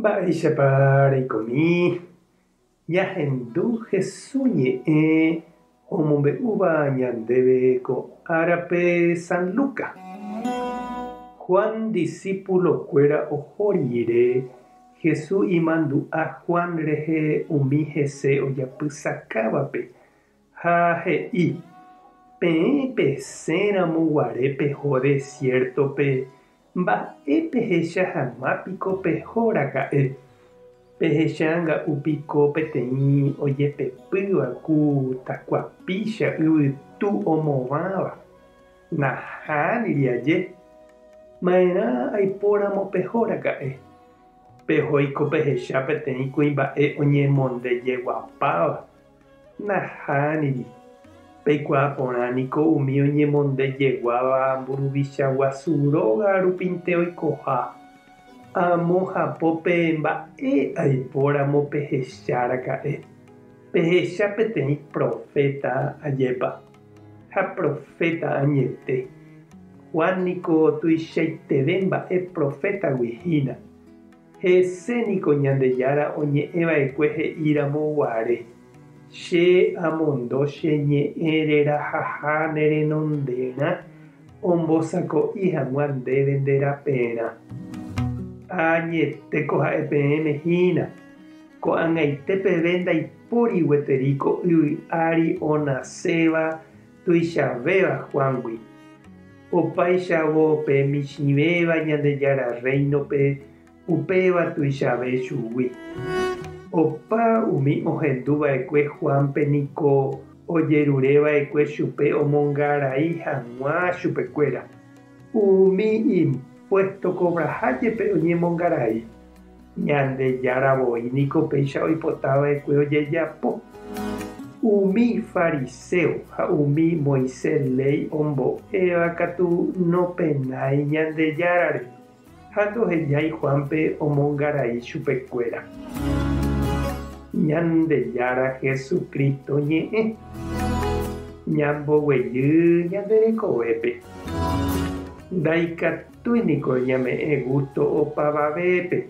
Mba'éichapa reikomi ñahendu Jesús ñe'ẽ omombe'úva ñandéve ko árape San Lucas. Juan discípulokuéra oho rire Jesús imandu'a Juan rehe umi hese ojapysakávape ha he'i peẽ pesẽramo guare peho desiertope mba'e pehecha hag̃uápiko pehoraka'e. Pehechanga'upiko peteĩ ojepepýva ku takuapícha yvytu omovãva. Nahániri aje. Maerã aipóramo pehoraka'e. Pehóiko pehecha peteĩ kuimba'e oñemondejeguapáva. Nahániri. Peikuaa porãniko umi oñemondejeguáva mburuvicha guasu róga rupínte oikoha. Amo hapópe mba'e aipóramo pehecháraka'e. Pehecha peteĩ profeta ajépa. Ha profeta añete. Juanniko tuichaiteve mba'e profetagui hína. Heséniko Ñandejára oñe'ẽva'ekue he'íramo guare. Che amondo cheñe'ẽrerahaha nerenondérã ombosako'i hag̃ua ndéve nderapérã. Añetéko ha'e peẽme hína. Ko'ag̃aite peve ndaipóri gueteríko yvy ári onaséva tuichavéva Juángui. Opaichavo pe michĩvéva Ñandejára reinope upéva tuichave chúgui. Opa umi ohenduva'ekue Juánpe niko ojerureva'ekue chupe omongarai hag̃ua chupekuéra. Umi impuesto kobrahájepe oñemongarai. Ñandejáravoi niko péicha oipotava'ekue ojejapo. Umi fariseo ha umi Moisés ley ombo'éva katu nopenái Ñandejárare ha ndohejái Juánpe omongarai chupekuéra. Ñandejára Jesucristo ñe'ẽ ñamboguejy ñanderekovépe. Ndaikatúiniko ñame'ẽ gusto opavavépe.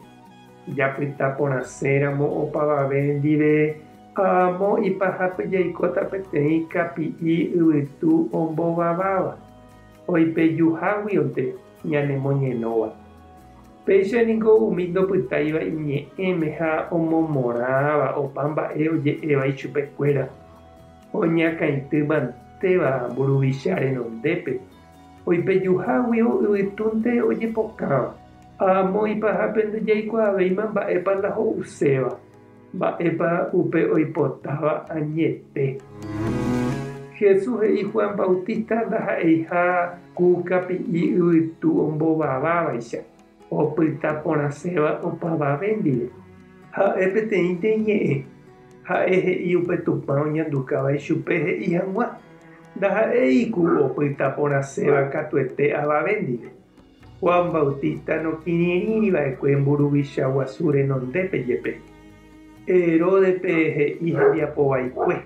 Japyta porãséramo opavave ndive amo ipahápe jaikóta peteĩ kapi'i yvytu ombovaváva. Oipejuháguionte ñanemoñenóva. Péichaniko umi ndopytáiva iñe'ẽme ha omomorãva opa mba'e oje'éva ichupekuéra. Oñakãitýmantéva mburuvicha renondépe. Oipejuhágui yvytúnte ojepokáva. Amo ipahápe ndejaikuaavéima mba'épa ndaho'uséva. Mba'épa upe oipotáva añete. Jesús he'i Juan Bautista ndaha'eiha ku kapi'i yvytu ombovavávaicha. Opyta porãséva opavave ndive. Ha'e peteĩnte ñe'ẽ. Ha'e he'i upe Tupã oñandukávai chupe he'i hag̃ua. Ndaha'éiku opyta porãséva katuete avave ndive. Juan Bautista nokirirĩriva'ekue mburuvicha guasu renondépe jepe. Heródepe he'i hembiapovaikue.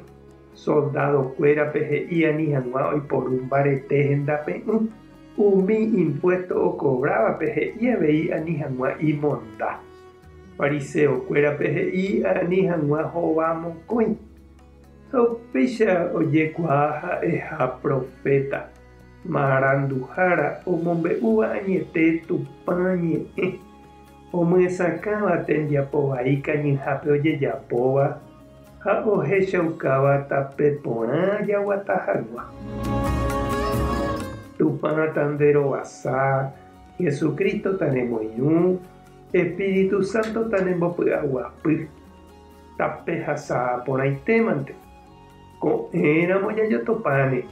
Soldadokuérape he'i ani hag̃ua oiporu mbarete hendape'ỹ. Umi impuesto okobrávape he'i avei ani hag̃ua imonda. Fariseokuérape he'i ani hag̃ua hova mokõi. Upéicha ojekuaa ha'eha profeta. Maranduhára omombe'úva añete Tupã ñe'ẽ. Omyesãkáva tembiapovai kañyhápe ojejapóva ha ohechaukáva tape porã jaguata hag̃ua. Tupã tanderovasa, Jesucristo tanemoirũ, Espíritu Santo tanembopy'aguapy. Tape hasã porãitémante. Ko'ẽramo jajotopáne.